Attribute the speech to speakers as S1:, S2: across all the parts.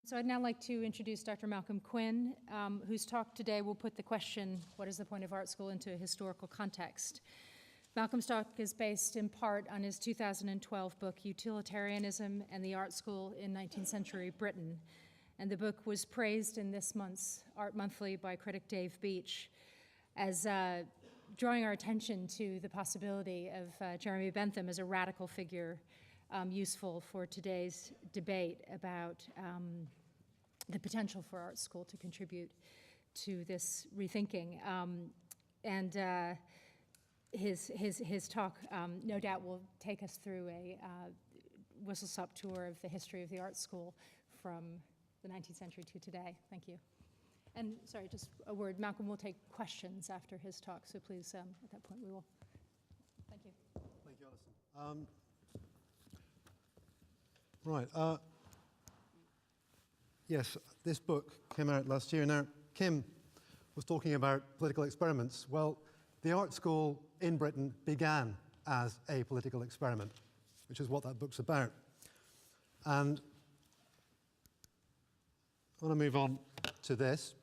S1: So I'd now like to introduce Dr. Malcolm Quinn, whose talk today will put the question, what is the point of art school, into a historical context. Malcolm's talk is based in part on his 2012 book, Utilitarianism and the Art School in 19th-Century Britain. And the book was praised in this month's Art Monthly by critic Dave Beach as drawing our attention to the possibility of Jeremy Bentham as a radical figure useful for today's debate about the potential for art school to contribute to this rethinking. His talk, no doubt, will take us through a whistle-stop tour of the history of the art school from the 19th century to today. Thank you. And sorry, just a word, Malcolm will take questions after his talk, so please, at that point, we will. Thank you.
S2: Thank you, Alison. Right. Yes, this book came out last year. Now, Kim was talking about political experiments. Well, the art school in Britain began as a political experiment, which is what that book's about. And I want to move on to this.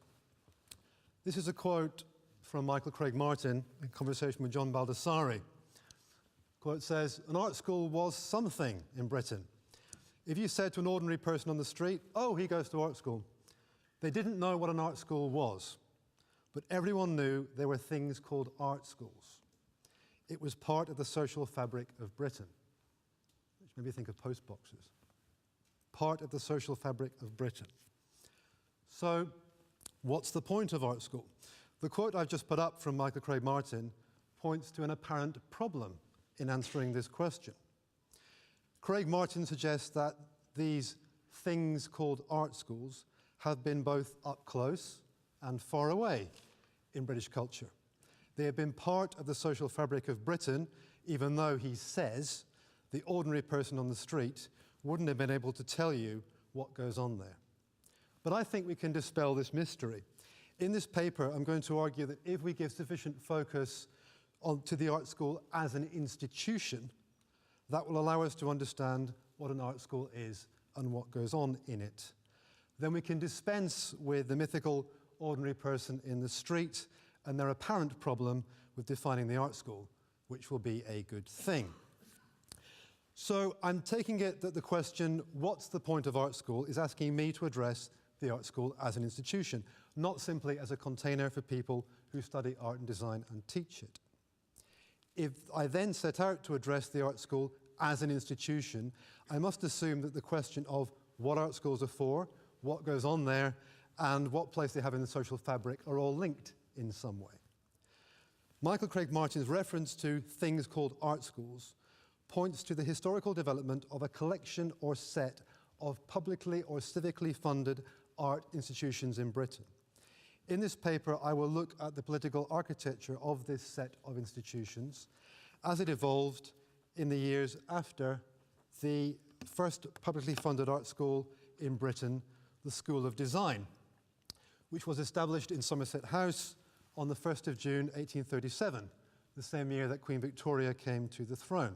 S2: This is a quote from Michael Craig Martin in conversation with John Baldessari. The quote says, "An art school was something in Britain. If you said to an ordinary person on the street, 'Oh, he goes to art school,' they didn't know what an art school was. But everyone knew there were things called art schools. It was part of the social fabric of Britain." Which made me think of post boxes. Part of the social fabric of Britain. So, what's the point of art school? The quote I've just put up from Michael Craig Martin points to an apparent problem in answering this question. Craig Martin suggests that these things called art schools have been both up close and far away in British culture. They have been part of the social fabric of Britain, even though he says the ordinary person on the street wouldn't have been able to tell you what goes on there. But I think we can dispel this mystery. In this paper, I'm going to argue that if we give sufficient focus to the art school as an institution, that will allow us to understand what an art school is and what goes on in it. Then we can dispense with the mythical ordinary person in the street and their apparent problem with defining the art school, which will be a good thing. So I'm taking it that the question, what's the point of art school, is asking me to address the art school as an institution, not simply as a container for people who study art and design and teach it. If I then set out to address the art school as an institution, I must assume that the question of what art schools are for, what goes on there, and what place they have in the social fabric are all linked in some way. Michael Craig Martin's reference to things called art schools points to the historical development of a collection or set of publicly or civically funded art institutions in Britain. In this paper, I will look at the political architecture of this set of institutions as it evolved in the years after the first publicly funded art school in Britain, the School of Design, which was established in Somerset House on the 1st of June 1837, the same year that Queen Victoria came to the throne.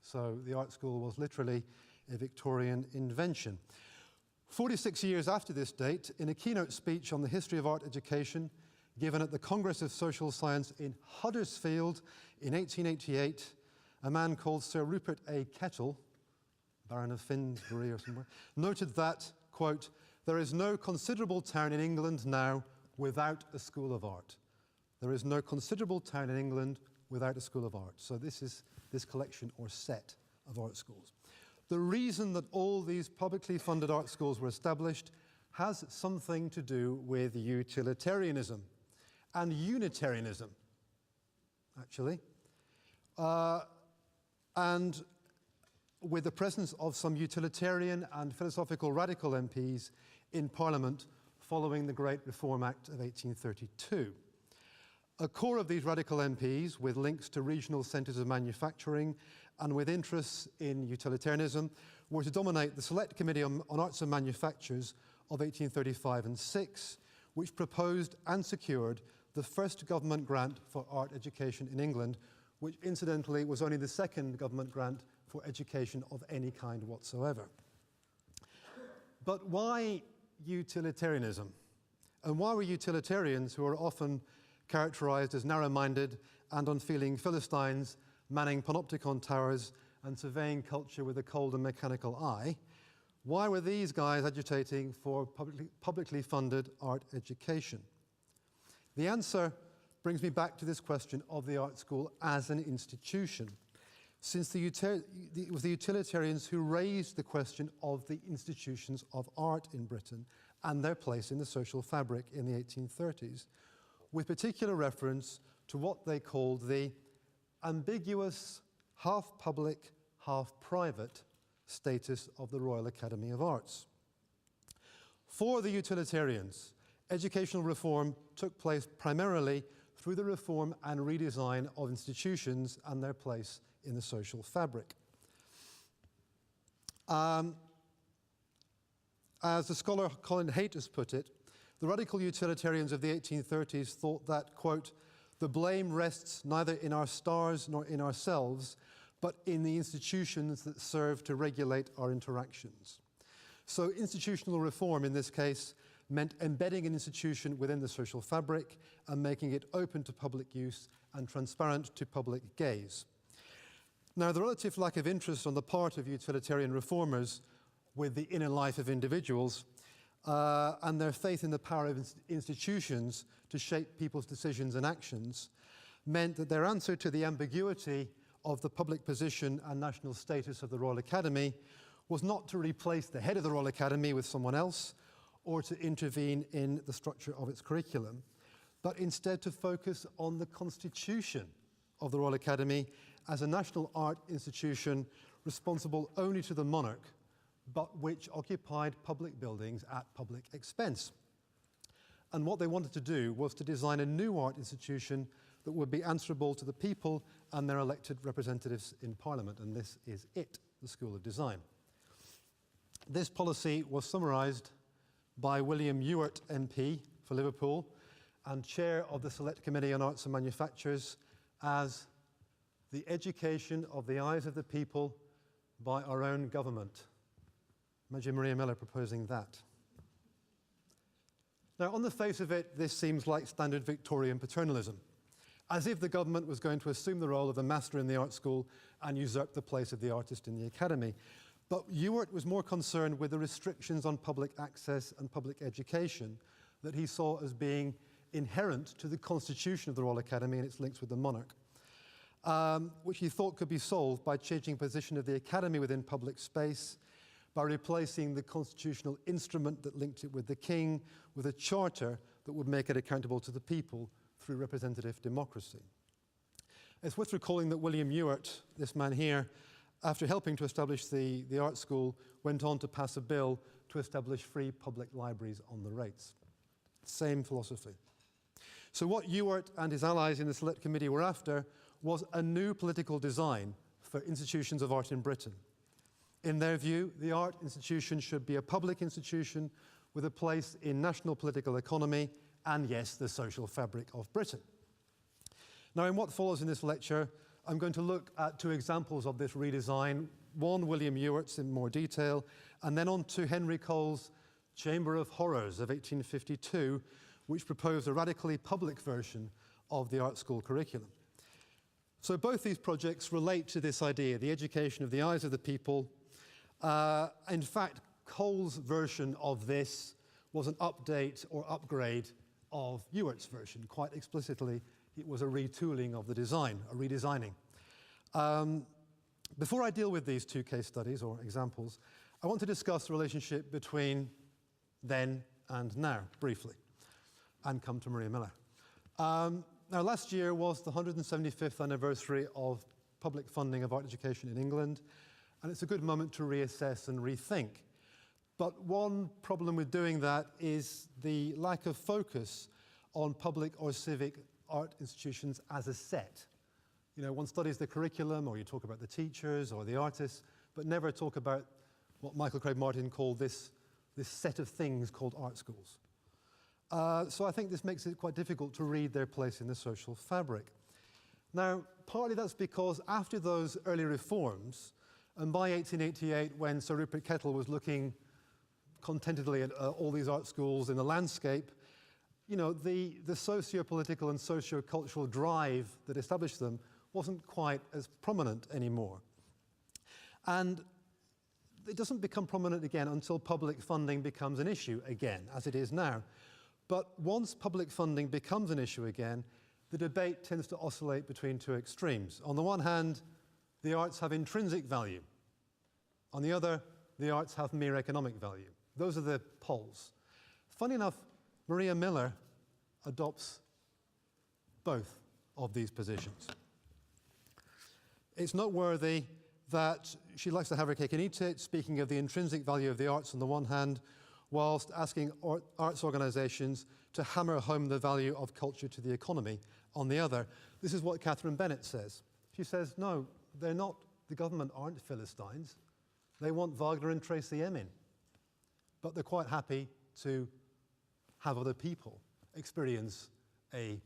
S2: So the art school was literally a Victorian invention. 46 years after this date, in a keynote speech on the history of art education given at the Congress of Social Science in Huddersfield in 1888, a man called Sir Rupert A. Kettle, Baron of Finsbury or somewhere, noted that, quote, "There is no considerable town in England now without a school of art." There is no considerable town in England without a school of art. So this is this collection or set of art schools. The reason that all these publicly funded art schools were established has something to do with utilitarianism and Unitarianism, actually, and with the presence of some utilitarian and philosophical radical MPs in Parliament following the Great Reform Act of 1832. A core of these radical MPs, with links to regional centres of manufacturing and with interests in utilitarianism, were to dominate the Select Committee on Arts and Manufactures of 1835 and 6, which proposed and secured the first government grant for art education in England, which incidentally was only the second government grant for education of any kind whatsoever. But why utilitarianism? And why were utilitarians, who are often characterized as narrow-minded and unfeeling Philistines, manning panopticon towers and surveying culture with a cold and mechanical eye, why were these guys agitating for publicly funded art education? The answer brings me back to this question of the art school as an institution, since it was the utilitarians who raised the question of the institutions of art in Britain and their place in the social fabric in the 1830s, with particular reference to what they called the ambiguous, half-public, half-private status of the Royal Academy of Arts. For the utilitarians, educational reform took place primarily through the reform and redesign of institutions and their place in the social fabric. As the scholar Colin Haight has put it, the radical utilitarians of the 1830s thought that, quote, the blame rests neither in our stars nor in ourselves, but in the institutions that serve to regulate our interactions. So institutional reform in this case meant embedding an institution within the social fabric and making it open to public use and transparent to public gaze. Now, the relative lack of interest on the part of utilitarian reformers with the inner life of individuals and their faith in the power of institutions to shape people's decisions and actions meant that their answer to the ambiguity of the public position and national status of the Royal Academy was not to replace the head of the Royal Academy with someone else or to intervene in the structure of its curriculum, but instead to focus on the constitution of the Royal Academy as a national art institution responsible only to the monarch, but which occupied public buildings at public expense. And what they wanted to do was to design a new art institution that would be answerable to the people and their elected representatives in Parliament, and this is it, the School of Design. This policy was summarised by William Ewart MP for Liverpool and chair of the Select Committee on Arts and Manufactures as the education of the eyes of the people by our own government. Imagine Maria Miller proposing that. Now, on the face of it, this seems like standard Victorian paternalism, as if the government was going to assume the role of the master in the art school and usurp the place of the artist in the academy. But Ewart was more concerned with the restrictions on public access and public education that he saw as being inherent to the constitution of the Royal Academy and its links with the monarch, which he thought could be solved by changing the position of the academy within public space, by replacing the constitutional instrument that linked it with the king with a charter that would make it accountable to the people through representative democracy. It's worth recalling that William Ewart, this man here, after helping to establish the art school, went on to pass a bill to establish free public libraries on the rates. Same philosophy. So what Ewart and his allies in the Select Committee were after was a new political design for institutions of art in Britain. In their view, the art institution should be a public institution with a place in national political economy and, yes, the social fabric of Britain. Now, in what follows in this lecture, I'm going to look at two examples of this redesign. One, William Ewart's in more detail, and then on to Henry Cole's Chamber of Horrors of 1852, which proposed a radically public version of the art school curriculum. So both these projects relate to this idea, the education of the eyes of the people. In fact, Cole's version of this was an update or upgrade of Ewart's version. Quite explicitly, it was a retooling of the design, a redesigning. Before I deal with these two case studies or examples, I want to discuss the relationship between then and now, briefly, and come to Maria Miller. Now, last year was the 175th anniversary of public funding of art education in England, and it's a good moment to reassess and rethink. But one problem with doing that is the lack of focus on public or civic art institutions as a set. You know, one studies the curriculum, or you talk about the teachers or the artists, but never talk about what Michael Craig Martin called this set of things called art schools. So I think this makes it quite difficult to read their place in the social fabric. Now, partly that's because after those early reforms, and by 1888, when Sir Rupert Kettle was looking contentedly at all these art schools in the landscape, you know, the socio-political and socio-cultural drive that established them wasn't quite as prominent anymore. And it doesn't become prominent again until public funding becomes an issue again, as it is now. But once public funding becomes an issue again, the debate tends to oscillate between two extremes. On the one hand, the arts have intrinsic value. On the other, the arts have mere economic value. Those are the poles. Funny enough, Maria Miller adopts both of these positions. It's noteworthy that she likes to have her cake and eat it, speaking of the intrinsic value of the arts on the one hand, whilst asking arts organisations to hammer home the value of culture to the economy on the other. This is what Catherine Bennett says. She says, no, they're not, the government aren't Philistines. They want Wagner and Tracy Emin. But they're quite happy to have other people experience a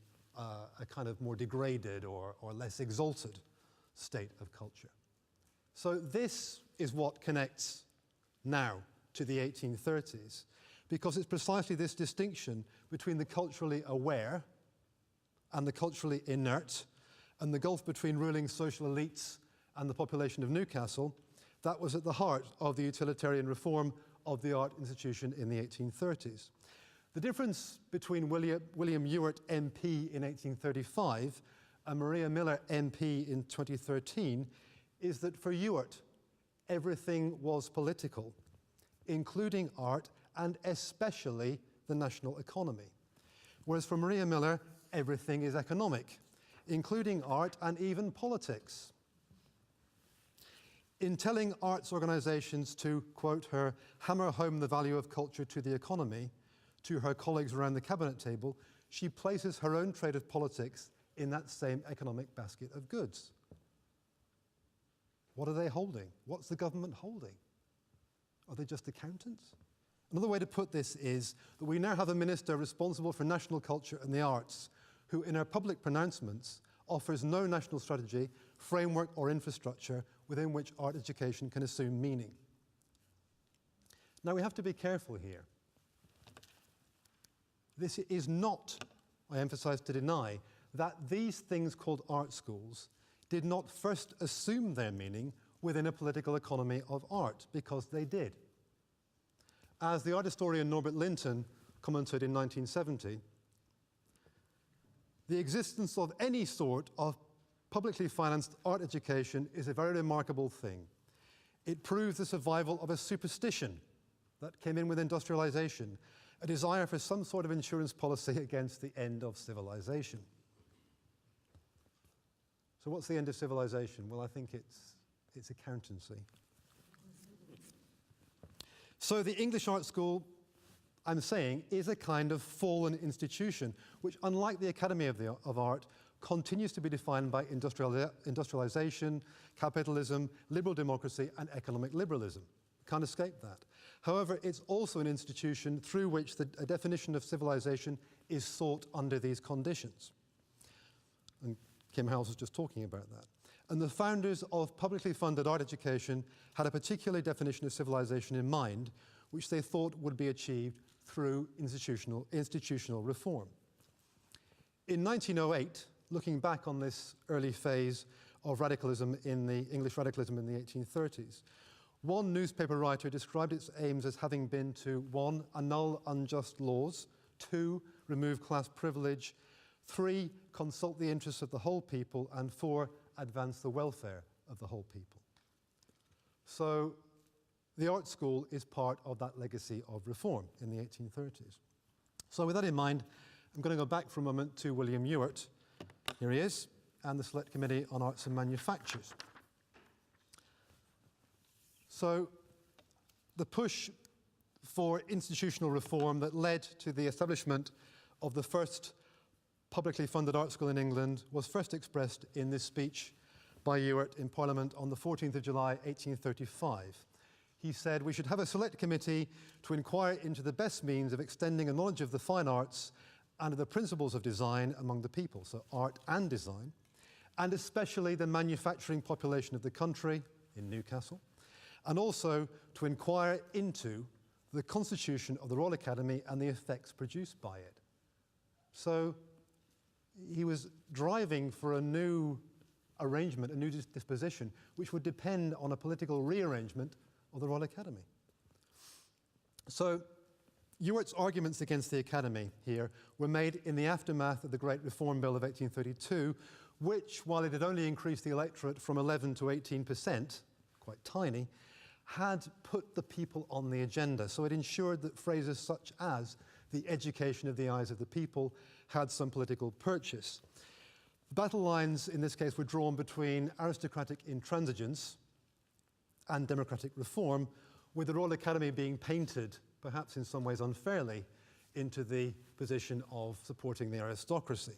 S2: kind of more degraded or less exalted state of culture. So this is what connects now to the 1830s, because it's precisely this distinction between the culturally aware and the culturally inert, and the gulf between ruling social elites and the population of Newcastle, that was at the heart of the utilitarian reform of the art institution in the 1830s. The difference between William Ewart MP in 1835 and Maria Miller MP in 2013 is that for Ewart, everything was political, including art and especially the national economy. Whereas for Maria Miller, everything is economic, including art and even politics. In telling arts organisations to, quote her, hammer home the value of culture to the economy to her colleagues around the cabinet table, she places her own trade of politics in that same economic basket of goods. What are they holding? What's the government holding? Are they just accountants? Another way to put this is that we now have a minister responsible for national culture and the arts who, in her public pronouncements, offers no national strategy, framework or infrastructure within which art education can assume meaning. Now we have to be careful here. This is not, I emphasize, to deny that these things called art schools did not first assume their meaning within a political economy of art, because they did. As the art historian Norbert Linton commented in 1970, the existence of any sort of publicly financed art education is a very remarkable thing. It proves the survival of a superstition that came in with industrialization, a desire for some sort of insurance policy against the end of civilization. So what's the end of civilization? Well, I think it's accountancy. So the English art school, I'm saying, is a kind of fallen institution, which, unlike the Academy of Art, continues to be defined by industrialization, capitalism, liberal democracy, and economic liberalism. Can't escape that. However, it's also an institution through which a definition of civilization is sought under these conditions. And Kim Howells was just talking about that. And the founders of publicly funded art education had a particular definition of civilization in mind, which they thought would be achieved through institutional reform. In 1908, looking back on this early phase of radicalism in the English radicalism in the 1830s, one newspaper writer described its aims as having been to 1, annul unjust laws, 2, remove class privilege, 3, consult the interests of the whole people, and 4, advance the welfare of the whole people. So the art school is part of that legacy of reform in the 1830s. So with that in mind, I'm going to go back for a moment to William Ewart, here he is, and the Select Committee on Arts and Manufactures. So the push for institutional reform that led to the establishment of the first publicly funded art school in England was first expressed in this speech by Ewart in Parliament on the 14th of July, 1835. He said, "We should have a select committee to inquire into the best means of extending a knowledge of the fine arts and of the principles of design among the people," so art and design, "and especially the manufacturing population of the country in Newcastle, and also to inquire into the constitution of the Royal Academy and the effects produced by it. So he was driving for a new arrangement, a new disposition, which would depend on a political rearrangement of the Royal Academy. So Ewart's arguments against the Academy here were made in the aftermath of the Great Reform Bill of 1832, which, while it had only increased the electorate from 11 to 18%, quite tiny, had put the people on the agenda. So it ensured that phrases such as the education of the eyes of the people had some political purchase. The battle lines in this case were drawn between aristocratic intransigence and democratic reform, with the Royal Academy being painted, perhaps in some ways unfairly, into the position of supporting the aristocracy.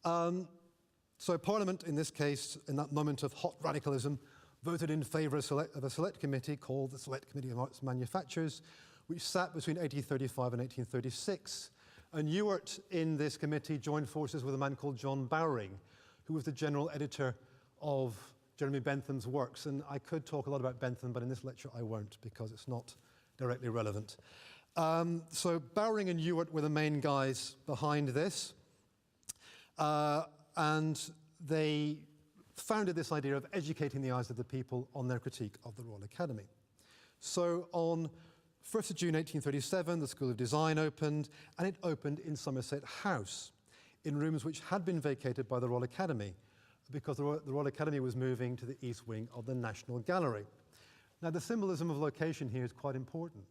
S2: So Parliament, in this case, in that moment of hot radicalism, voted in favour of a select committee called the Select Committee of Arts and Manufactures, which sat between 1835 and 1836. And Ewart, in this committee, joined forces with a man called John Bowring, who was the general editor of Jeremy Bentham's works. And I could talk a lot about Bentham, but in this lecture I won't, because it's not directly relevant. So Bowring and Ewart were the main guys behind this. And they founded this idea of educating the eyes of the people on their critique of the Royal Academy. So on 1st of June 1837, the School of Design opened, and it opened in Somerset House, in rooms which had been vacated by the Royal Academy, because the Royal Academy was moving to the east wing of the National Gallery. Now, the symbolism of location here is quite important.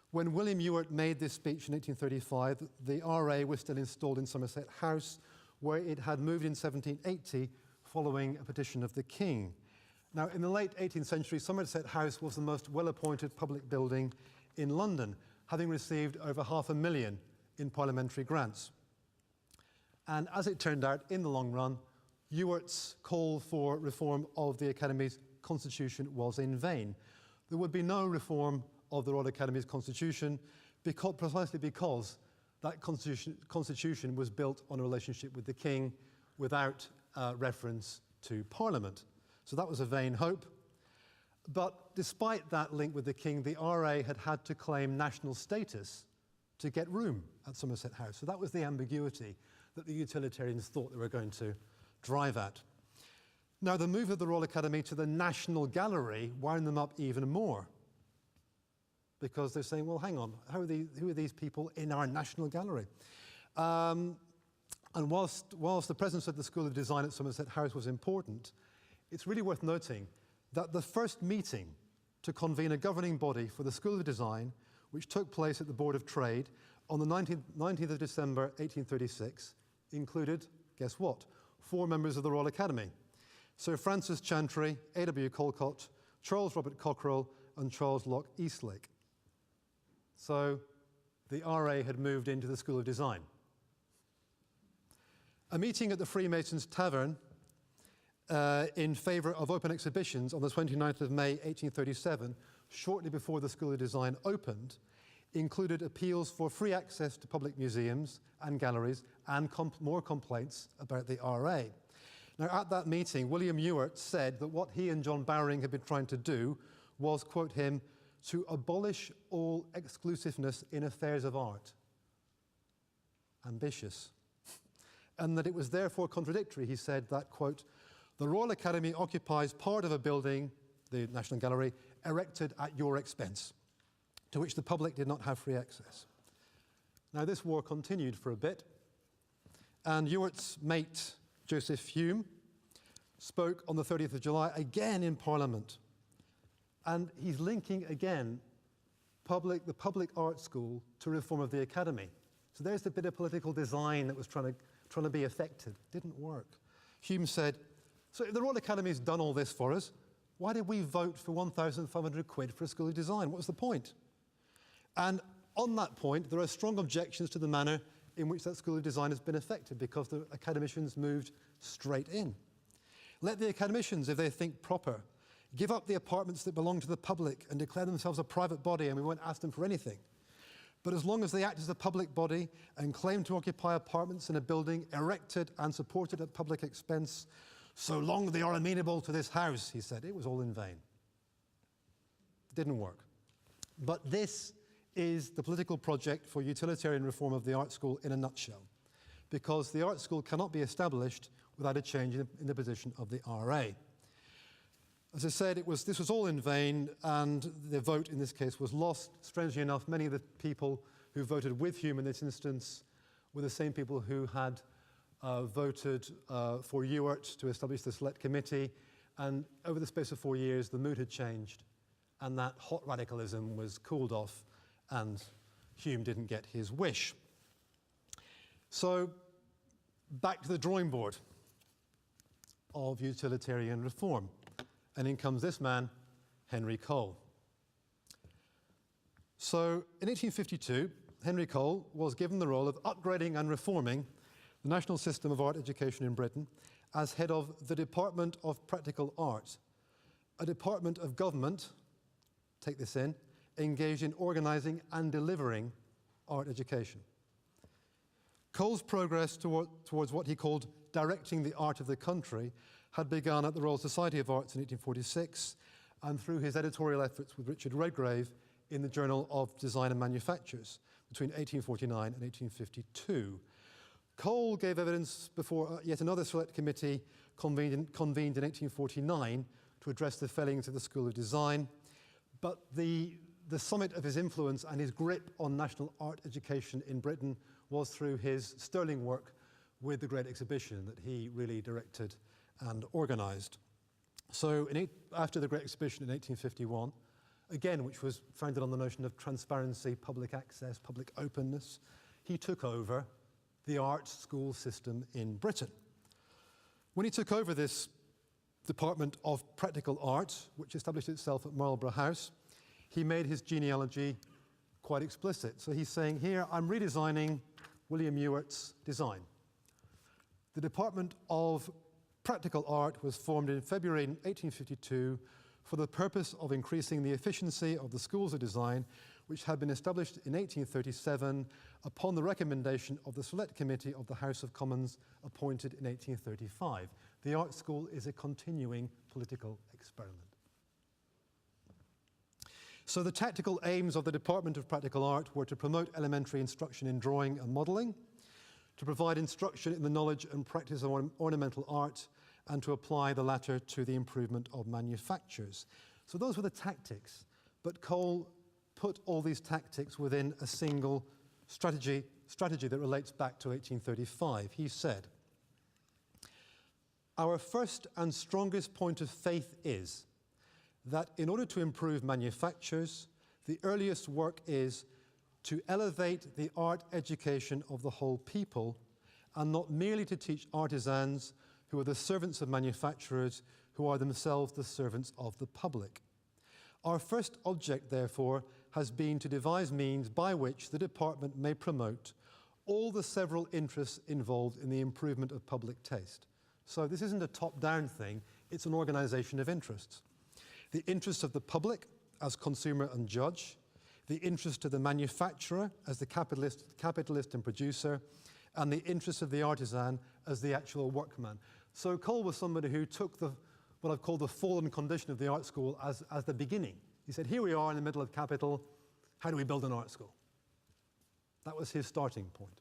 S2: When William Ewart made this speech in 1835, the RA was still installed in Somerset House, where it had moved in 1780 following a petition of the King. Now, in the late 18th century, Somerset House was the most well-appointed public building in London, having received over £500,000 in parliamentary grants. And as it turned out, in the long run, Ewart's call for reform of the Academy's constitution was in vain. There would be no reform of the Royal Academy's constitution precisely because that constitution was built on a relationship with the King without reference to Parliament. So that was a vain hope. But despite that link with the King, the RA had to claim national status to get room at Somerset House. So that was the ambiguity that the Utilitarians thought they were going to drive at. Now, the move of the Royal Academy to the National Gallery wound them up even more, because they're saying, well, hang on, who are these people in our National Gallery? And whilst the presence of the School of Design at Somerset House was important, it's really worth noting that the first meeting to convene a governing body for the School of Design, which took place at the Board of Trade on the 19th of December 1836, included, guess what, 4 members of the Royal Academy: Sir Francis Chantrey, A.W. Colcott, Charles Robert Cockerell, and Charles Locke Eastlake. So the RA had moved into the School of Design. A meeting at the Freemasons' Tavern in favour of open exhibitions on the 29th of May 1837, shortly before the School of Design opened, included appeals for free access to public museums and galleries and more complaints about the RA. Now, at that meeting, William Ewart said that what he and John Bowring had been trying to do was, quote him, to abolish all exclusiveness in affairs of art. Ambitious. And that it was therefore contradictory, he said, that, quote, the Royal Academy occupies part of a building, the National Gallery, erected at your expense, to which the public did not have free access. Now, this war continued for a bit, and Ewart's mate, Joseph Hume, spoke on the 30th of July again in Parliament. And he's linking again the public art school to reform of the Academy. So there's the bit of political design that was trying to be effective. Didn't work. Hume said, so if the Royal Academy's done all this for us, why did we vote for 1,500 quid for a School of Design? What was the point? And on that point, there are strong objections to the manner in which that School of Design has been effective, because the academicians moved straight in. Let the academicians, if they think proper, give up the apartments that belong to the public and declare themselves a private body, and we won't ask them for anything. But as long as they act as a public body and claim to occupy apartments in a building erected and supported at public expense, so long they are amenable to this house, he said. It was all in vain. It didn't work. But this is the political project for utilitarian reform of the art school in a nutshell, because the art school cannot be established without a change in the position of the RA. As I said, this was all in vain, and the vote in this case was lost. Strangely enough, many of the people who voted with Hume in this instance were the same people who had voted for Ewart to establish the Select Committee, and over the space of 4 years, the mood had changed, and that hot radicalism was cooled off, and Hume didn't get his wish. So, back to the drawing board of utilitarian reform. And in comes this man, Henry Cole. So, in 1852, Henry Cole was given the role of upgrading and reforming the national system of art education in Britain as head of the Department of Practical Art, a department of government, take this in, engaged in organising and delivering art education. Cole's progress towards what he called directing the art of the country had begun at the Royal Society of Arts in 1846 and through his editorial efforts with Richard Redgrave in the Journal of Design and Manufactures between 1849 and 1852. Cole gave evidence before yet another select committee convened in 1849 to address the failings of the School of Design, but the summit of his influence and his grip on national art education in Britain was through his sterling work with the Great Exhibition that he really directed and organised. So after the Great Exhibition in 1851, again, which was founded on the notion of transparency, public access, public openness, he took over the art school system in Britain. When he took over this Department of Practical Art, which established itself at Marlborough House, he made his genealogy quite explicit. So he's saying here, I'm redesigning William Ewart's design. The Department of Practical Art was formed in February 1852 for the purpose of increasing the efficiency of the schools of design, which had been established in 1837 upon the recommendation of the Select Committee of the House of Commons appointed in 1835. The art school is a continuing political experiment. So the tactical aims of the Department of Practical Art were to promote elementary instruction in drawing and modelling, to provide instruction in the knowledge and practice of ornamental art, and to apply the latter to the improvement of manufactures. So those were the tactics, but Cole put all these tactics within a single strategy that relates back to 1835. He said, "Our first and strongest point of faith is that in order to improve manufactures, the earliest work is to elevate the art education of the whole people, and not merely to teach artisans who are the servants of manufacturers, who are themselves the servants of the public. Our first object, therefore, has been to devise means by which the department may promote all the several interests involved in the improvement of public taste." So this isn't a top-down thing, it's an organisation of interests. The interests of the public as consumer and judge, the interest of the manufacturer as the capitalist and producer, and the interest of the artisan as the actual workman. So Cole was somebody who took what I've called the fallen condition of the art school as the beginning. He said, here we are in the middle of capital, how do we build an art school? That was his starting point.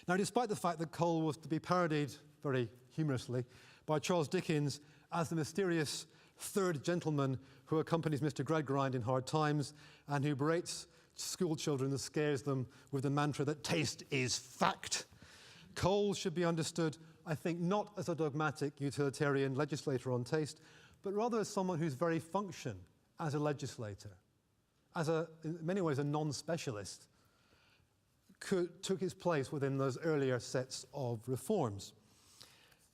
S2: Now, despite the fact that Cole was to be parodied very humorously by Charles Dickens as the mysterious third gentleman who accompanies Mr. Gradgrind in hard times and who berates school children and scares them with the mantra that taste is fact, Cole should be understood, I think, not as a dogmatic utilitarian legislator on taste, but rather as someone whose very function as a legislator, in many ways a non-specialist, took his place within those earlier sets of reforms.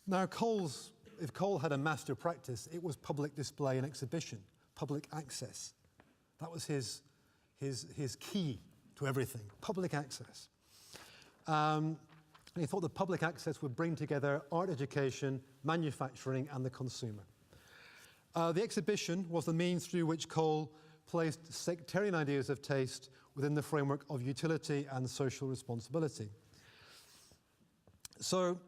S2: Now, if Cole had a master practice, it was public display and exhibition, public access. That was his key to everything, public access. And he thought that public access would bring together art education, manufacturing, and the consumer. The exhibition was the means through which Cole placed sectarian ideas of taste within the framework of utility and social responsibility. So,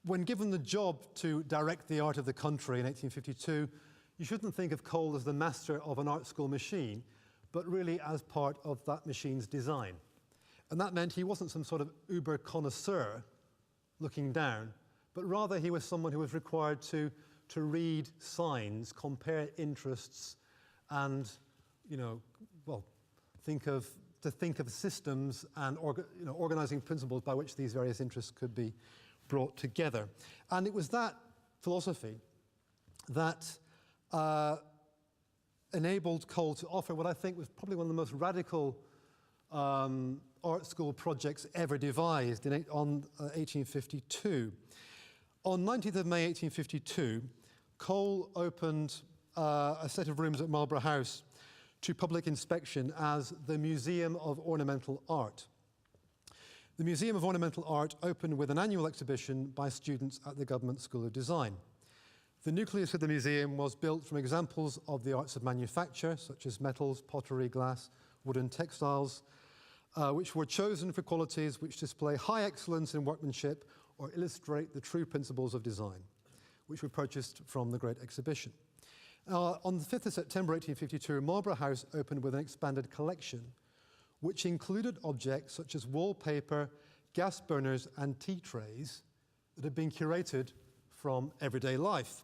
S2: when given the job to direct the art of the country in 1852, you shouldn't think of Cole as the master of an art school machine, but really as part of that machine's design. And that meant he wasn't some sort of uber connoisseur looking down, but rather he was someone who was required to read signs, compare interests, and, think of systems and organizing principles by which these various interests could be brought together. And it was that philosophy that enabled Cole to offer what I think was probably one of the most radical art school projects ever devised on 1852. On 19th of May 1852, Cole opened a set of rooms at Marlborough House to public inspection as the Museum of Ornamental Art. The Museum of Ornamental Art opened with an annual exhibition by students at the Government School of Design. The nucleus of the museum was built from examples of the arts of manufacture, such as metals, pottery, glass, wooden textiles, which were chosen for qualities which display high excellence in workmanship or illustrate the true principles of design, which were purchased from the Great Exhibition. On the 5th of September 1852, Marlborough House opened with an expanded collection, which included objects such as wallpaper, gas burners, and tea trays that had been curated from everyday life.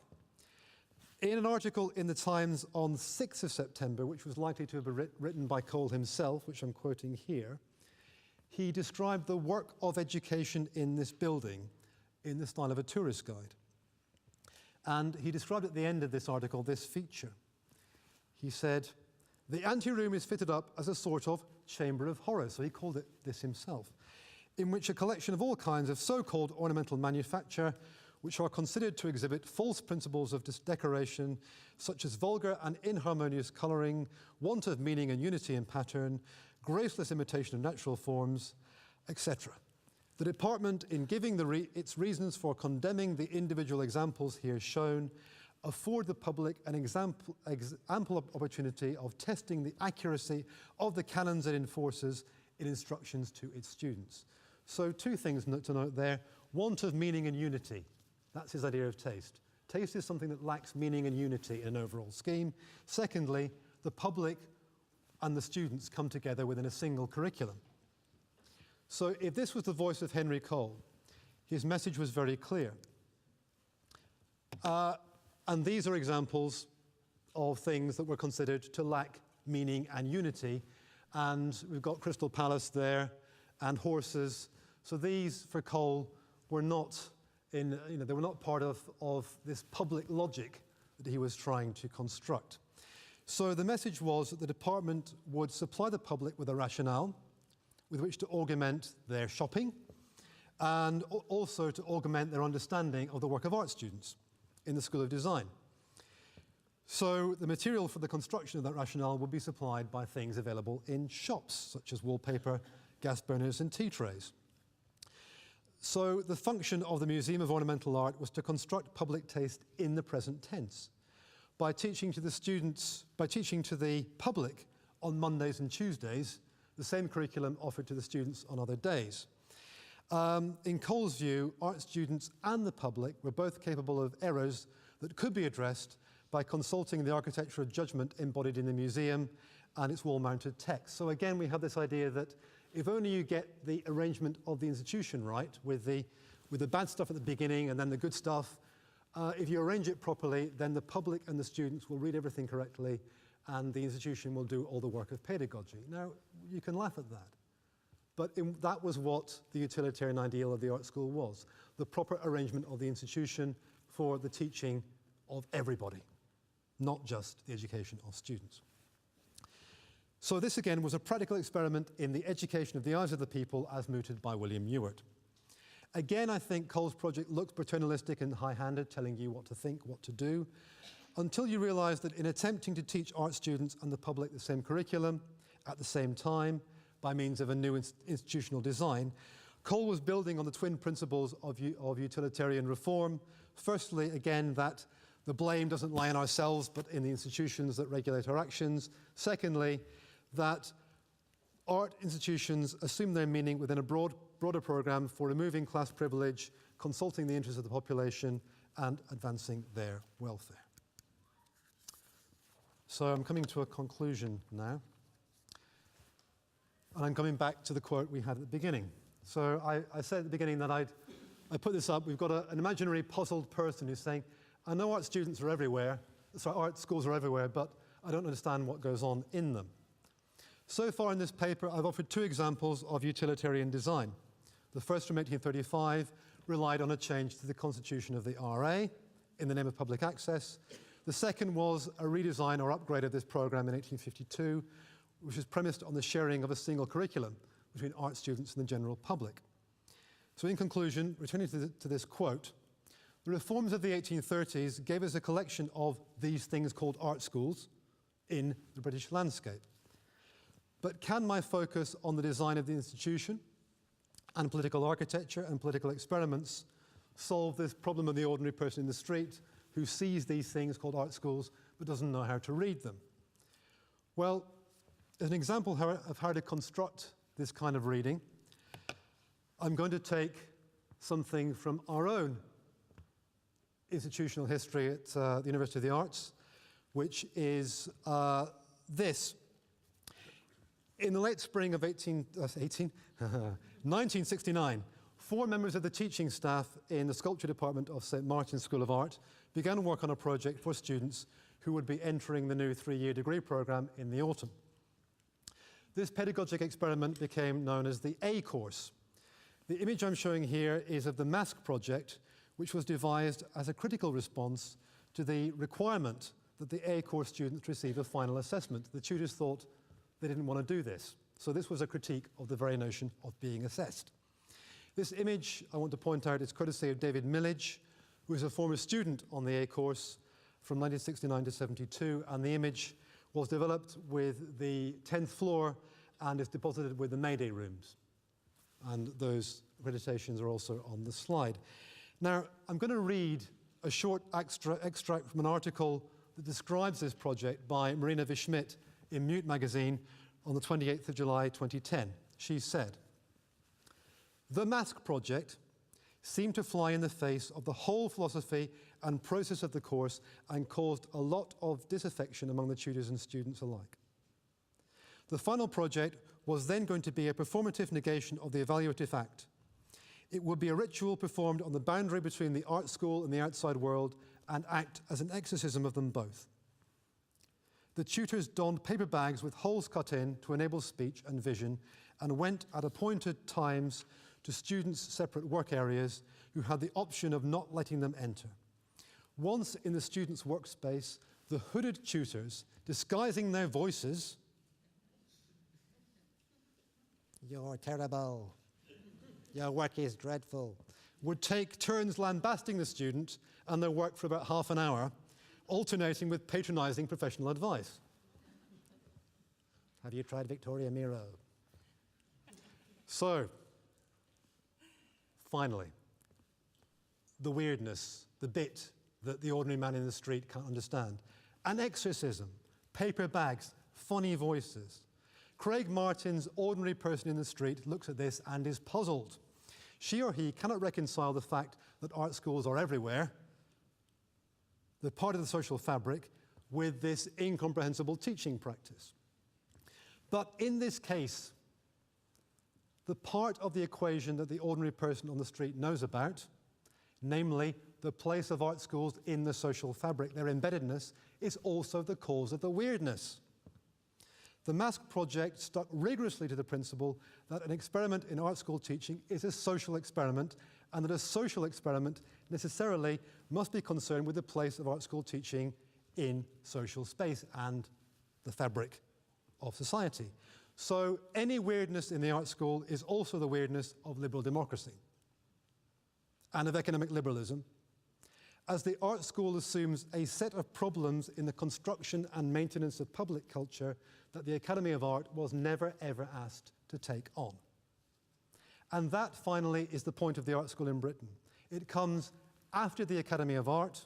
S2: In an article in the Times on 6th of September, which was likely to have been written by Cole himself, which I'm quoting here, he described the work of education in this building in the style of a tourist guide. And he described at the end of this article this feature. He said, "The anteroom is fitted up as a sort of chamber of horrors," so he called it this himself, "in which a collection of all kinds of so-called ornamental manufacture, which are considered to exhibit false principles of decoration, such as vulgar and inharmonious colouring, want of meaning and unity in pattern, graceless imitation of natural forms, etc. The department, in giving its reasons for condemning the individual examples here shown, afford the public an ample opportunity of testing the accuracy of the canons it enforces in instructions to its students." So two things to note there. Want of meaning and unity. That's his idea of taste. Taste is something that lacks meaning and unity in an overall scheme. Secondly, the public and the students come together within a single curriculum. So if this was the voice of Henry Cole, his message was very clear. And these are examples of things that were considered to lack meaning and unity. And we've got Crystal Palace there and horses. So these, for Cole, were not they were not part of this public logic that he was trying to construct. So the message was that the department would supply the public with a rationale with which to augment their shopping and also to augment their understanding of the work of art students in the School of Design. So the material for the construction of that rationale would be supplied by things available in shops, such as wallpaper, gas burners, and tea trays. So the function of the Museum of Ornamental Art was to construct public taste in the present tense by teaching to the public on Mondays and Tuesdays the same curriculum offered to the students on other days. In Cole's view, art students and the public were both capable of errors that could be addressed by consulting the architectural judgment embodied in the museum and its wall-mounted text. So again, we have this idea that if only you get the arrangement of the institution right, with the bad stuff at the beginning and then the good stuff, if you arrange it properly, then the public and the students will read everything correctly and the institution will do all the work of pedagogy. Now, you can laugh at that, but that was what the utilitarian ideal of the art school was, the proper arrangement of the institution for the teaching of everybody, not just the education of students. So this again was a practical experiment in the education of the eyes of the people as mooted by William Ewart. Again, I think Cole's project looks paternalistic and high-handed, telling you what to think, what to do, until you realize that in attempting to teach art students and the public the same curriculum at the same time by means of a new institutional design, Cole was building on the twin principles of utilitarian reform. Firstly, again, that the blame doesn't lie in ourselves but in the institutions that regulate our actions. Secondly, that art institutions assume their meaning within a broader program for removing class privilege, consulting the interests of the population, and advancing their welfare. So I'm coming to a conclusion now. And I'm coming back to the quote we had at the beginning. So I said at the beginning that I put this up. We've got an imaginary puzzled person who's saying, I know art schools are everywhere, but I don't understand what goes on in them. So far in this paper, I've offered two examples of utilitarian design. The first, from 1835, relied on a change to the constitution of the RA in the name of public access. The second was a redesign or upgrade of this program in 1852, which is premised on the sharing of a single curriculum between art students and the general public. So in conclusion, returning to this quote, the reforms of the 1830s gave us a collection of these things called art schools in the British landscape. But can my focus on the design of the institution and political architecture and political experiments solve this problem of the ordinary person in the street who sees these things called art schools but doesn't know how to read them? Well, as an example of how to construct this kind of reading, I'm going to take something from our own institutional history at the University of the Arts, which is this. In the late spring of 1969, 4 members of the teaching staff in the sculpture department of St. Martin's School of Art began work on a project for students who would be entering the new 3-year degree program in the autumn. This pedagogic experiment became known as the A course. The image I'm showing here is of the mask project, which was devised as a critical response to the requirement that the A course students receive a final assessment. The tutors thought they didn't want to do this. So this was a critique of the very notion of being assessed. This image, I want to point out, is courtesy of David Millage, who is a former student on the A course from 1969 to 72, and the image was developed with the 10th floor and is deposited with the Mayday rooms. And those accreditations are also on the slide. Now, I'm going to read a short extract from an article that describes this project by Marina Vishmit in Mute magazine on the 28th of July 2010. She said, "The mask project seemed to fly in the face of the whole philosophy and process of the course and caused a lot of disaffection among the tutors and students alike. The final project was then going to be a performative negation of the evaluative act. It would be a ritual performed on the boundary between the art school and the outside world and act as an exorcism of them both. The tutors donned paper bags with holes cut in to enable speech and vision and went at appointed times to students' separate work areas who had the option of not letting them enter. Once in the students' workspace, the hooded tutors, disguising their voices, 'You're terrible. Your work is dreadful,' would take turns lambasting the student and their work for about half an hour, alternating with patronizing professional advice. Have you tried Victoria Miro? So, finally, the weirdness, the bit that the ordinary man in the street can't understand. An exorcism, paper bags, funny voices. Craig Martin's ordinary person in the street looks at this and is puzzled. She or he cannot reconcile the fact that art schools are everywhere, they're part of the social fabric, with this incomprehensible teaching practice. But in this case, the part of the equation that the ordinary person on the street knows about, namely the place of art schools in the social fabric, their embeddedness, is also the cause of the weirdness. The mask project stuck rigorously to the principle that an experiment in art school teaching is a social experiment, and that a social experiment necessarily must be concerned with the place of art school teaching in social space and the fabric of society. So any weirdness in the art school is also the weirdness of liberal democracy and of economic liberalism, as the art school assumes a set of problems in the construction and maintenance of public culture that the Academy of Art was never ever asked to take on. And that finally is the point of the art school in Britain. It comes after the Academy of Art,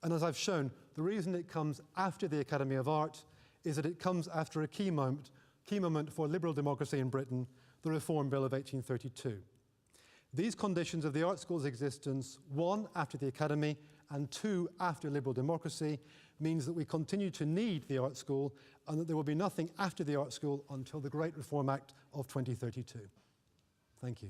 S2: and as I've shown, the reason it comes after the Academy of Art is that it comes after a key moment for liberal democracy in Britain, the Reform Bill of 1832. These conditions of the art school's existence, one after the Academy and 2 after liberal democracy means that we continue to need the art school and that there will be nothing after the art school until the Great Reform Act of 2032. Thank you.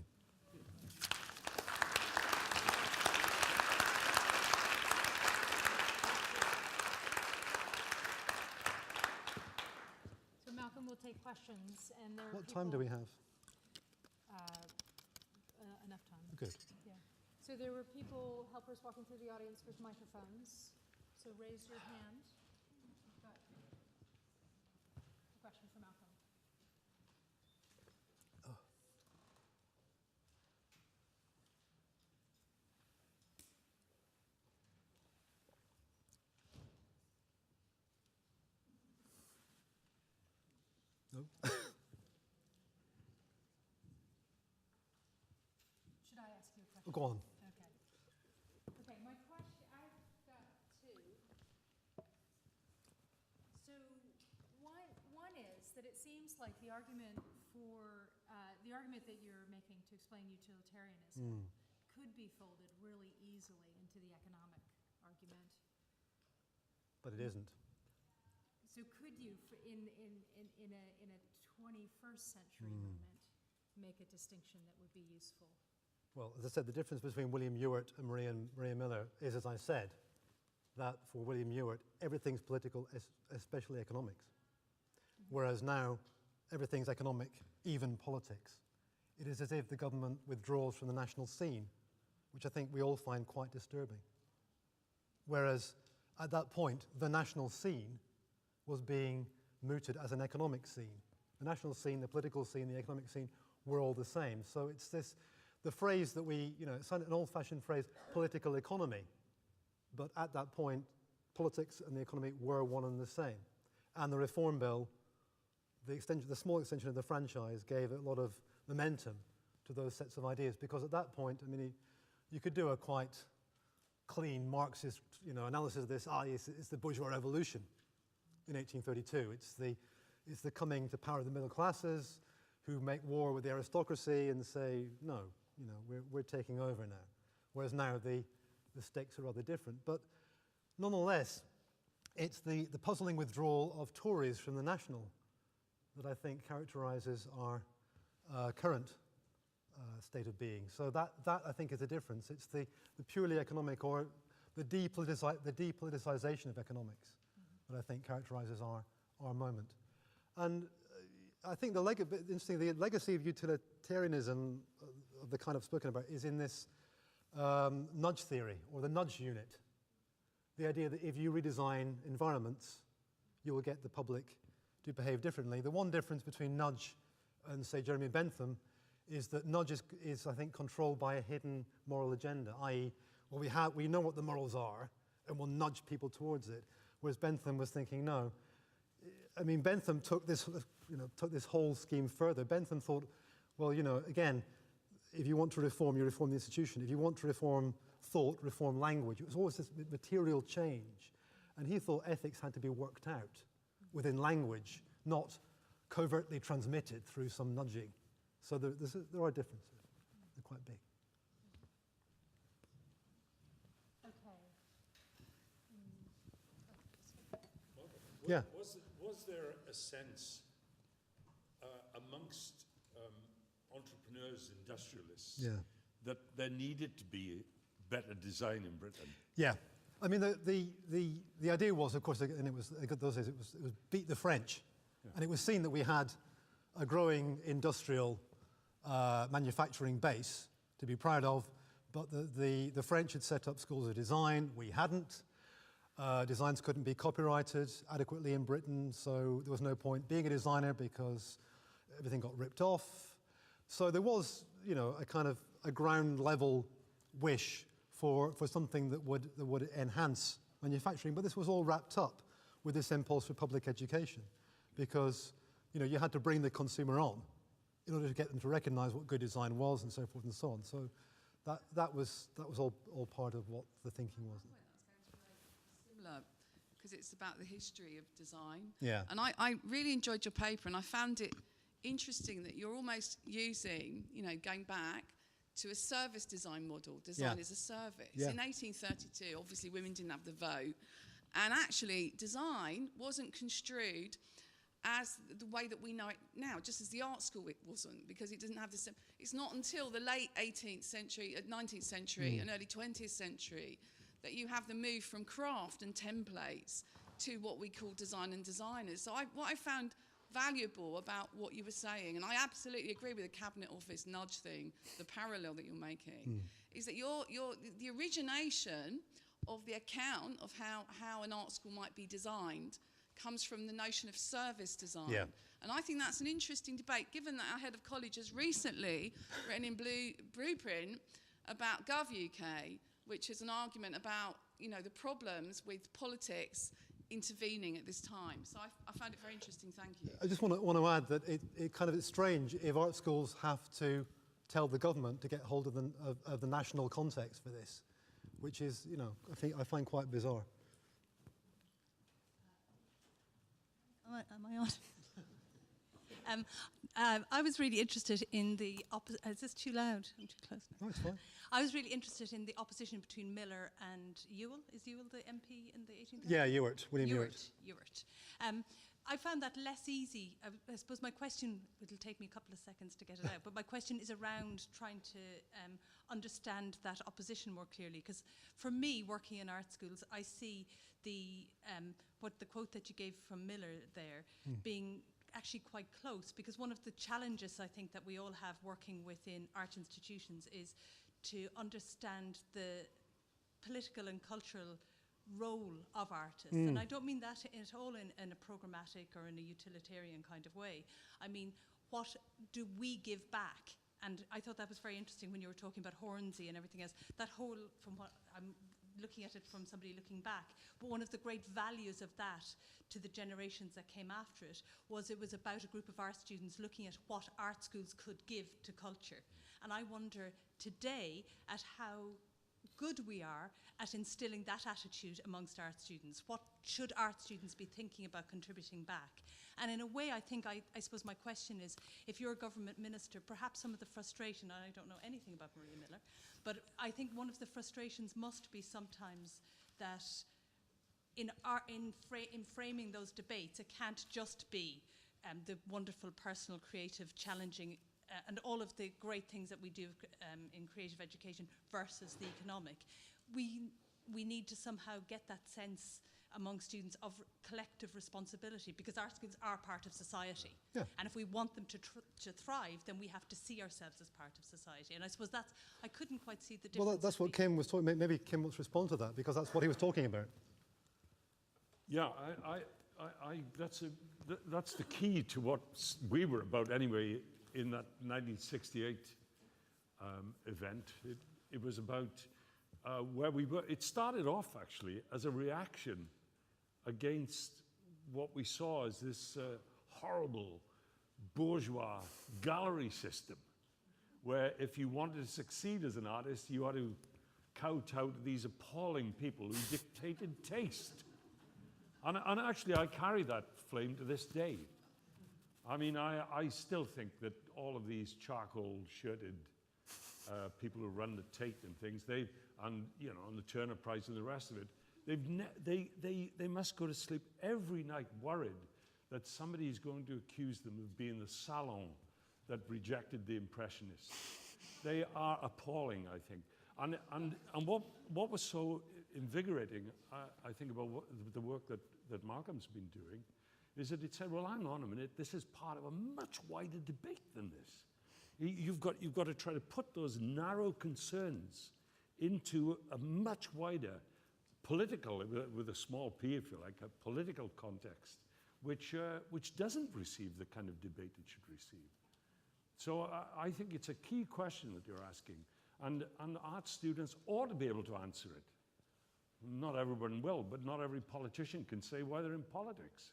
S1: So Malcolm will take questions, and there are
S2: What time do we have?
S1: Enough time.
S2: Good.
S1: Yeah. So there were people, helpers walking through the audience with microphones. So raise your hand. You've got a question for Malcolm.
S2: No?
S1: Should I ask you a question?
S2: Go on.
S1: Okay. Okay, my question, I've got 2. So one is that it seems like the argument for, the argument that you're making to explain utilitarianism could be folded really easily into the economic argument.
S2: But it isn't.
S1: So could you, in a 21st century moment, make a distinction that would be useful?
S2: Well, as I said, the difference between William Ewart and Maria Miller is, as I said, that for William Ewart, everything's political, especially economics. Whereas now, everything's economic, even politics. It is as if the government withdraws from the national scene, which I think we all find quite disturbing. Whereas, at that point, the national scene was being mooted as an economic scene. The national scene, the political scene, the economic scene were all the same. So it's this, the phrase that we, it's an old-fashioned phrase, political economy. But at that point, politics and the economy were one and the same. And the Reform Bill, the small extension of the franchise gave a lot of momentum to those sets of ideas, because at that point, I mean, you could do a quite clean Marxist, analysis of this. It's the bourgeois revolution in 1832. It's the coming to power of the middle classes who make war with the aristocracy and say, no, we're taking over now. Whereas now the stakes are rather different. But nonetheless, it's the puzzling withdrawal of Tories from the national that I think characterizes our current state of being. So that I think is a difference. It's the purely economic or the depoliticization of economics that I think characterizes our moment. And I think the legacy of utilitarianism, of the kind I've spoken about, is in this nudge theory, or the nudge unit. The idea that if you redesign environments, you will get the public to behave differently. The one difference between nudge and, say, Jeremy Bentham is that nudge is, I think, controlled by a hidden moral agenda, i.e., well, we know what the morals are, and we'll nudge people towards it. Whereas Bentham was thinking, no. I mean, Bentham took this whole scheme further. Bentham thought, well, again, if you want to reform, you reform the institution. If you want to reform thought, reform language. It was always this material change. And he thought ethics had to be worked out within language, not covertly transmitted through some nudging. So there are differences. They're quite big. Yeah.
S3: Was there a sense amongst entrepreneurs, industrialists, that there needed to be better design in Britain?
S2: Yeah. I mean, the idea was, of course, and it was those days, it was beat the French, and it was seen that we had a growing industrial manufacturing base to be proud of, but the French had set up schools of design. We hadn't. Designs couldn't be copyrighted adequately in Britain, so there was no point being a designer because everything got ripped off. So there was, a kind of a ground level wish for something that would enhance manufacturing. But this was all wrapped up with this impulse for public education, because you had to bring the consumer on in order to get them to recognize what good design was, and so forth and so on. So that was all part of what the thinking was.
S4: Similar, because it's about the history of design.
S2: Yeah.
S4: And I really enjoyed your paper, and I found it interesting that you're almost using, going back to a service design model. Design is a service.
S2: Yeah.
S4: In 1832, obviously women didn't have the vote, and actually design wasn't construed as the way that we know it now, just as the art school it wasn't, because it doesn't have the same. It's not until the late 18th century, 19th century and early 20th century that you have the move from craft and templates to what we call design and designers. So what I found valuable about what you were saying, and I absolutely agree with the Cabinet Office nudge thing, the parallel that you're making, is that the origination of the account of how an art school might be designed comes from the notion of service design.
S2: Yeah.
S4: And I think that's an interesting debate, given that our head of college has recently written in Blueprint about GovUK, which is an argument about, the problems with politics intervening at this time. So I found it very interesting. Thank you.
S2: I just want to add that it's strange if art schools have to tell the government to get hold of the national context for this, which is, I find quite bizarre.
S5: Am I on? I was really interested in the is this too loud? I'm too close now.
S2: No, it's fine.
S5: I was really interested in the opposition between Miller and Ewell. Is Ewell the MP in the 18th?
S2: Yeah, William Ewart.
S5: Ewart. I found that less easy. I suppose my question, it'll take me a couple of seconds to get it out, but my question is around trying to understand that opposition more clearly. Because for me, working in art schools, I see the quote that you gave from Miller there being actually quite close, because one of the challenges I think that we all have working within art institutions is to understand the political and cultural role of artists. And I don't mean that at all in a programmatic or in a utilitarian kind of way. I mean, what do we give back? And I thought that was very interesting when you were talking about Hornsey and everything else. That whole, from what I'm looking at it from somebody looking back, but one of the great values of that to the generations that came after it was about a group of art students looking at what art schools could give to culture. And I wonder today at how good we are at instilling that attitude amongst art students. What should art students be thinking about contributing back? And in a way, I suppose my question is, if you're a government minister, perhaps some of the frustration, and I don't know anything about Maria Miller, but I think one of the frustrations must be sometimes that in framing those debates, it can't just be the wonderful, personal, creative, challenging, and all of the great things that we do in creative education versus the economic. We need to somehow get that sense among students of collective responsibility, because art schools are part of society. Yeah. And if we want them to thrive, then we have to see ourselves as part of society. And I suppose I couldn't quite see the difference.
S2: Well, that's what Kim was talking about. Maybe Kim wants to respond to that, because that's what he was talking about.
S3: Yeah, that's the key to what we were about anyway in that 1968 event. It was about where we were. It started off actually as a reaction against what we saw as this horrible bourgeois gallery system, where if you wanted to succeed as an artist, you had to kowtow to these appalling people who dictated taste. And actually, I carry that flame to this day. I mean, I still think that all of these charcoal-shirted people who run the Tate and things, and the Turner Prize and the rest of it, they must go to sleep every night worried that somebody is going to accuse them of being the salon that rejected the Impressionists. They are appalling, I think. And what was so invigorating, I think, about the work that Malcolm's been doing, is that it said, well, hang on a minute, this is part of a much wider debate than this. You've got to try to put those narrow concerns into a much wider political, with a small p if you like, a political context, which doesn't receive the kind of debate it should receive. So I think it's a key question that you're asking, and art students ought to be able to answer it. Not everyone will, but not every politician can say why they're in politics.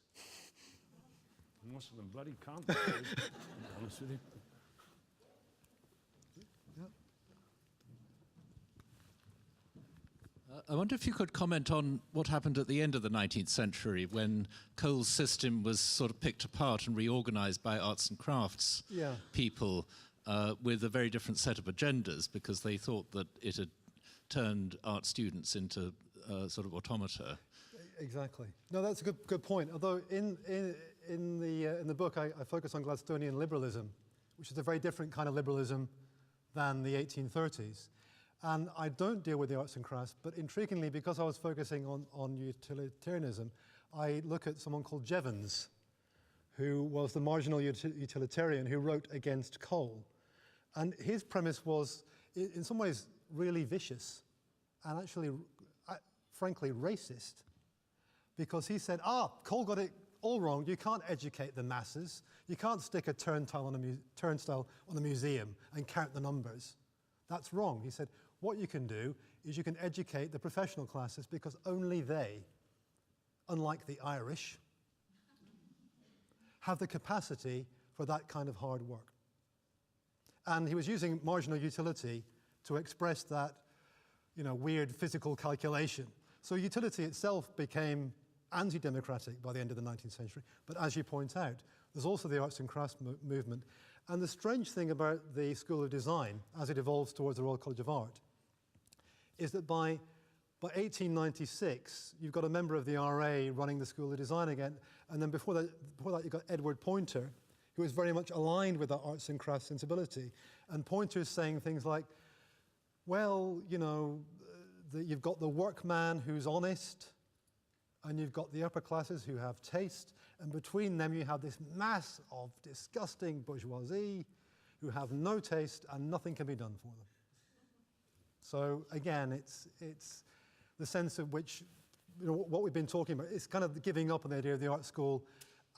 S3: Most of them bloody can't, to be honest with you.
S6: I wonder if you could comment on what happened at the end of the 19th century when Cole's system was sort of picked apart and reorganized by arts and crafts people. with a very different set of agendas, because they thought that it had turned art students into sort of automata.
S2: Exactly. No, that's a good point. Although in the book, I focus on Gladstonian liberalism, which is a very different kind of liberalism than the 1830s. And I don't deal with the arts and crafts, but intriguingly, because I was focusing on utilitarianism, I look at someone called Jevons, who was the marginal utilitarian who wrote against coal. And his premise was, in some ways, really vicious and actually, frankly, racist. Because he said, coal got it all wrong. You can't educate the masses. You can't stick a turnstile on a museum and count the numbers. That's wrong. He said, what you can do is you can educate the professional classes, because only they, unlike the Irish, have the capacity for that kind of hard work. And he was using marginal utility to express that, weird physical calculation. So utility itself became anti-democratic by the end of the 19th century. But as you point out, there's also the arts and crafts movement. And the strange thing about the School of Design, as it evolves towards the Royal College of Art, is that by 1896, you've got a member of the RA running the School of Design again. And then before that you've got Edward Poynter, who is very much aligned with that arts and crafts sensibility. And Poynter's saying things like, well, you've got the workman who's honest, and you've got the upper classes who have taste, and between them you have this mass of disgusting bourgeoisie who have no taste and nothing can be done for them. So again, it's the sense of which, what we've been talking about, it's kind of giving up on the idea of the art school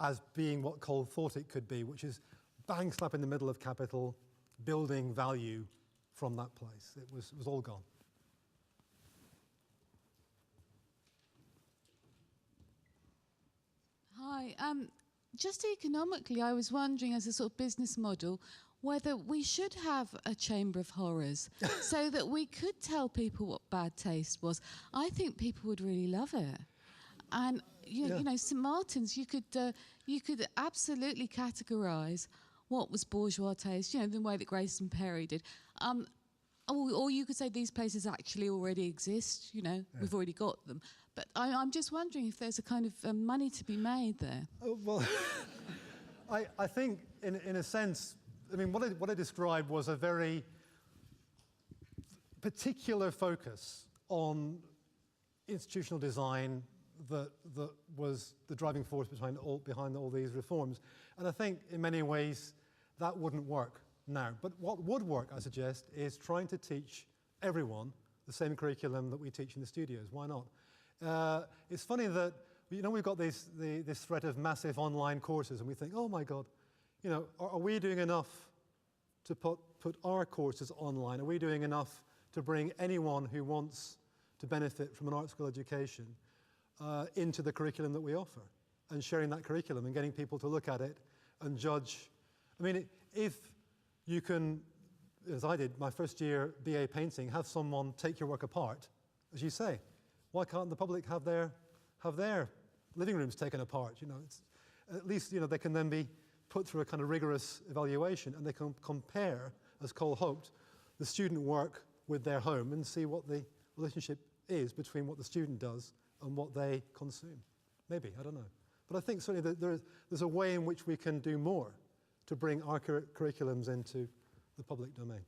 S2: as being what Cole thought it could be, which is bang slap in the middle of capital, building value from that place. It was all gone.
S7: Hi. Just economically, I was wondering, as a sort of business model, whether we should have a chamber of horrors so that we could tell people what bad taste was. I think people would really love it. And, you know, St. Martin's, you could absolutely categorise what was bourgeois taste, the way that Grace and Perry did. Or you could say these places actually already exist, we've already got them. But I'm just wondering if there's a kind of money to be made there.
S2: Well, I think in a sense, what I described was a very particular focus on institutional design that was the driving force behind all these reforms. And I think in many ways that wouldn't work now. But what would work, I suggest, is trying to teach everyone the same curriculum that we teach in the studios. Why not? It's funny that, we've got this threat of massive online courses, and we think, oh my God, are we doing enough to put our courses online? Are we doing enough to bring anyone who wants to benefit from an art school education into the curriculum that we offer, and sharing that curriculum and getting people to look at it and judge? If you can, as I did, my first year BA painting, have someone take your work apart, as you say, why can't the public have their living rooms taken apart? At least they can then be put through a kind of rigorous evaluation, and they can compare, as Cole hoped, the student work with their home and see what the relationship is between what the student does and what they consume. Maybe, I don't know. But I think certainly there's a way in which we can do more to bring our curriculums into the public domain.